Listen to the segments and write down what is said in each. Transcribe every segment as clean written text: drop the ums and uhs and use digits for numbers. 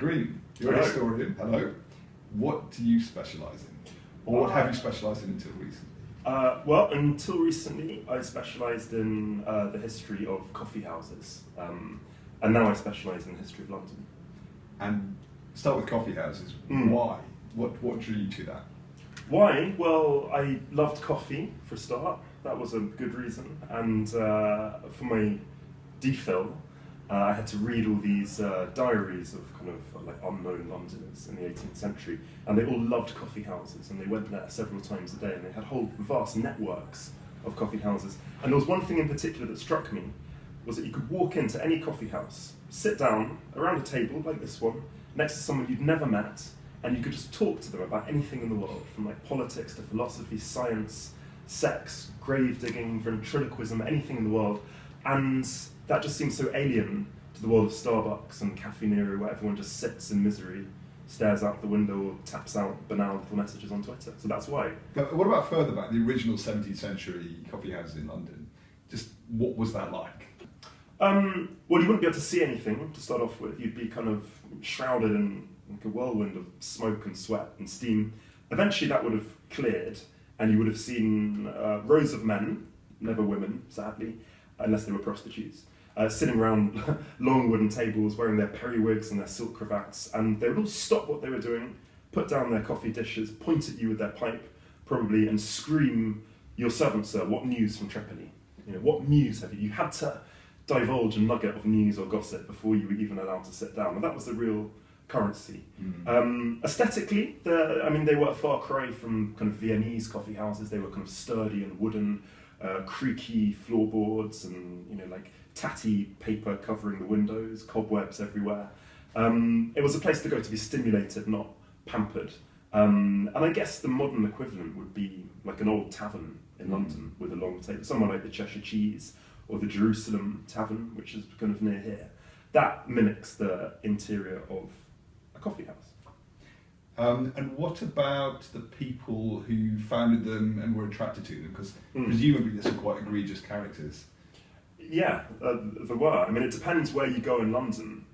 Green, you're a historian. Hello. What do you specialise in? Or what have you specialised in until recently? Well, until recently, I specialised in the history of coffee houses, and now I specialise in the history of London. And start with coffee houses. Why? What drew you to that? Why? Well, I loved coffee for a start. That was a good reason. And for my DPhil, I had to read all these diaries of kind of like unknown Londoners in the 18th century, and they all loved coffee houses, and they went there several times a day, and they had whole vast networks of coffee houses. And there was one thing in particular that struck me, was that you could walk into any coffee house, sit down around a table like this one, next to someone you'd never met, and you could just talk to them about anything in the world, from like politics to philosophy, science, sex, grave digging, ventriloquism, anything in the world. And that just seems so alien to the world of Starbucks and Caffè Nero, where everyone just sits in misery, stares out the window, or taps out banal little messages on Twitter. So that's why. But what about further back, the original 17th century coffee houses in London? Just what was that like? Well, you wouldn't be able to see anything to start off with. You'd be kind of shrouded in like a whirlwind of smoke and sweat and steam. Eventually that would have cleared, and you would have seen rows of men, never women, sadly, unless they were prostitutes, sitting around long wooden tables, wearing their periwigs and their silk cravats, and they would all stop what they were doing, put down their coffee dishes, point at you with their pipe, probably, and scream, "Your servant, sir, what news from Tripoli? You know, what news have you?" You had to divulge a nugget of news or gossip before you were even allowed to sit down, and that was the real currency. Aesthetically, they were a far cry from kind of Viennese coffee houses. They were kind of sturdy and wooden, creaky floorboards, and like tatty paper covering the windows, cobwebs everywhere. It was a place to go to be stimulated, not pampered. And I guess the modern equivalent would be like an old tavern in London with a long table, somewhere like the Cheshire Cheese or the Jerusalem Tavern, which is kind of near here. That mimics the interior of a coffee house. And what about the people who founded them and were attracted to them? Because presumably there's some quite egregious characters. Yeah, there were. I mean, it depends where you go in London.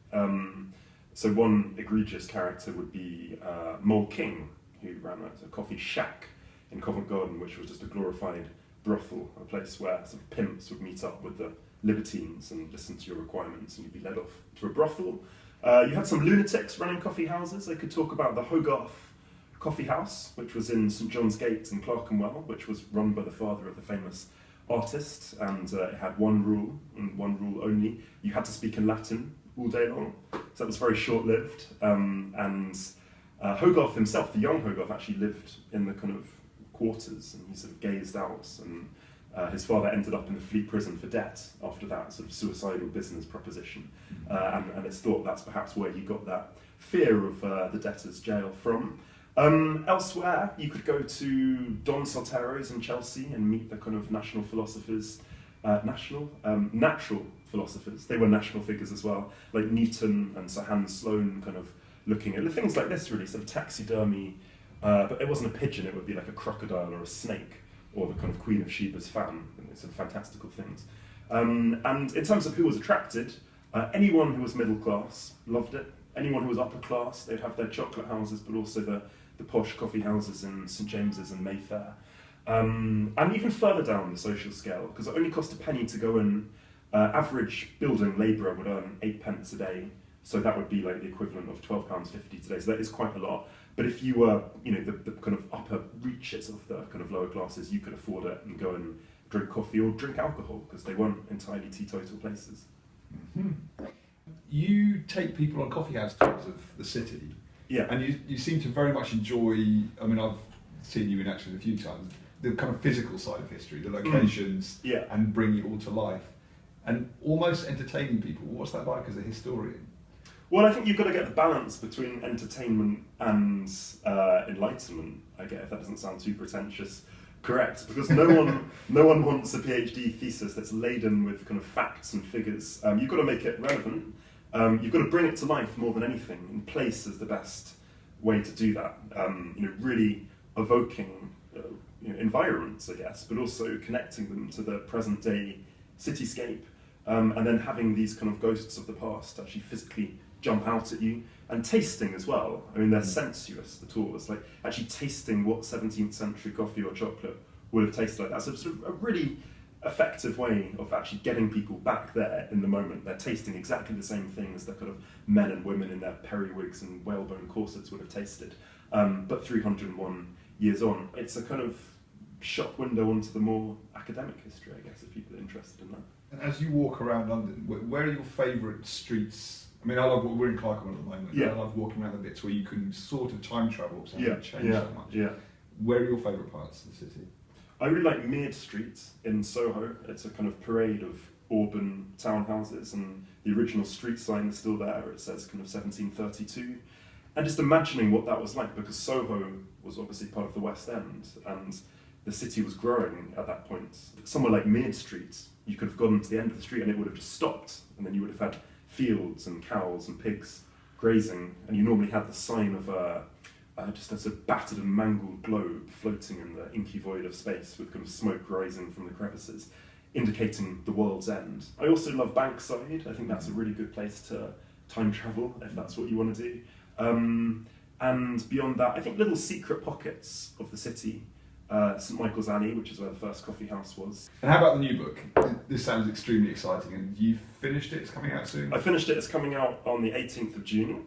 So one egregious character would be Mole King, who ran a coffee shack in Covent Garden, which was just a glorified brothel, a place where sort of pimps would meet up with the libertines and listen to your requirements, and you'd be led off to a brothel. You had some lunatics running coffee houses. I could talk about the Hogarth Coffee House, which was in St John's Gate in Clerkenwell, which was run by the father of the famous artist, and it had one rule, and one rule only. You had to speak in Latin all day long, so that was very short-lived. And Hogarth himself, the young Hogarth, actually lived in the kind of quarters, and he sort of gazed out, and his father ended up in the Fleet Prison for debt after that sort of suicidal business proposition. And it's thought that's perhaps where he got that fear of the debtor's jail from. Elsewhere, you could go to Don Saltero's in Chelsea and meet the kind of national philosophers, natural philosophers. They were national figures as well, like Newton and Sir Hans Sloane, kind of looking at things like this, really, sort of taxidermy. But it wasn't a pigeon, it would be like a crocodile or a snake, or the kind of Queen of Sheba's fan, and sort of fantastical things. And in terms of who was attracted, anyone who was middle class loved it. Anyone who was upper class, they'd have their chocolate houses, but also the posh coffee houses in St James's and Mayfair. And even further down the social scale, because it only cost a penny to go in. Average building labourer would earn 8 pence a day, so that would be like the equivalent of £12.50 today. So that is quite a lot. But if you were, the kind of upper reaches of the kind of lower classes, you could afford it and go and drink coffee or drink alcohol, because they weren't entirely teetotal places. Mm-hmm. You take people on coffee house tours of the city, yeah, and you seem to very much enjoy. I mean, I've seen you in action a few times. The kind of physical side of history, the locations, yeah, and bringing it all to life, and almost entertaining people. What's that like as a historian? Well, I think you've got to get the balance between entertainment and enlightenment. I guess, if that doesn't sound too pretentious. Correct, because no one wants a PhD thesis that's laden with kind of facts and figures. You've got to make it relevant. You've got to bring it to life more than anything. And place is the best way to do that. Really evoking environments, I guess, but also connecting them to the present day cityscape, and then having these kind of ghosts of the past actually physically jump out at you. And tasting as well. I mean, they're sensuous, the tours. Like, actually tasting what 17th century coffee or chocolate would have tasted like. That's a sort of a really effective way of actually getting people back there in the moment. They're tasting exactly the same things that kind of men and women in their periwigs and whalebone corsets would have tasted. But 301 years on, it's a kind of shop window onto the more academic history, I guess, if people are interested in that. And as you walk around London, where are your favourite streets? I mean, we're in Clerkenwell at the moment, and I love walking around the bits where you can sort of time travel, so change so much. Yeah. Where are your favourite parts of the city? I really like Mead Street in Soho. It's a kind of parade of Auburn townhouses, and the original street sign is still there. It says kind of 1732. And just imagining what that was like, because Soho was obviously part of the West End, and the city was growing at that point. Somewhere like Mead Street, you could have gone to the end of the street and it would have just stopped, and then you would have had fields and cows and pigs grazing, and you normally had the sign of just a sort of battered and mangled globe floating in the inky void of space with kind of smoke rising from the crevices, indicating the world's end. I also love Bankside. I think that's a really good place to time travel, if that's what you want to do. And beyond that, I think little secret pockets of the city. St Michael's Alley, which is where the first coffee house was. And how about the new book? This sounds extremely exciting, and you've finished it? It's coming out soon? I finished it. It's coming out on the 18th of June.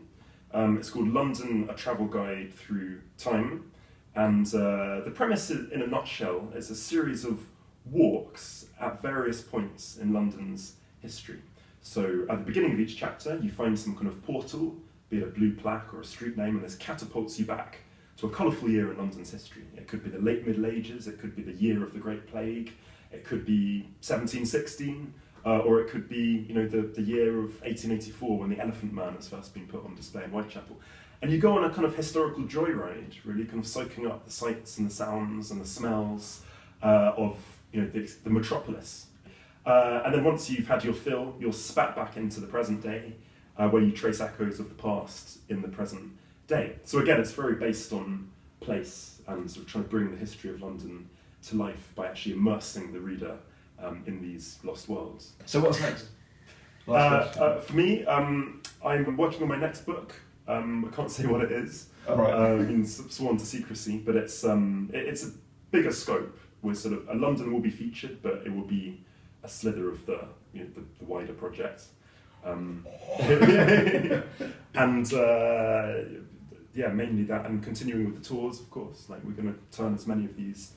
It's called London, A Travel Guide Through Time. And the premise, in a nutshell, is a series of walks at various points in London's history. So at the beginning of each chapter, you find some kind of portal, be it a blue plaque or a street name, and this catapults you back to a colourful year in London's history. It could be the late Middle Ages, it could be the year of the Great Plague, it could be 1716, or it could be the year of 1884 when the Elephant Man has first been put on display in Whitechapel. And you go on a kind of historical joyride, really kind of soaking up the sights and the sounds and the smells of the metropolis. And then once you've had your fill, you're spat back into the present day, where you trace echoes of the past in the present day. So again, it's very based on place and sort of trying to bring the history of London to life by actually immersing the reader in these lost worlds. So what's next? For me, I'm working on my next book. I can't say what it is. I've been sworn to secrecy, but it's a bigger scope where sort of London will be featured, but it will be a slither of the wider project. Mainly that, and continuing with the tours, of course. Like, we're going to turn as many of these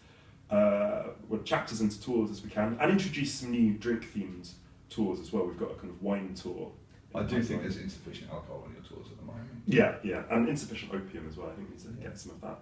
chapters into tours as we can, and introduce some new drink-themed tours as well. We've got a kind of wine tour. I do think there's insufficient alcohol on your tours at the moment. Yeah, and insufficient opium as well. I think we need to get some of that.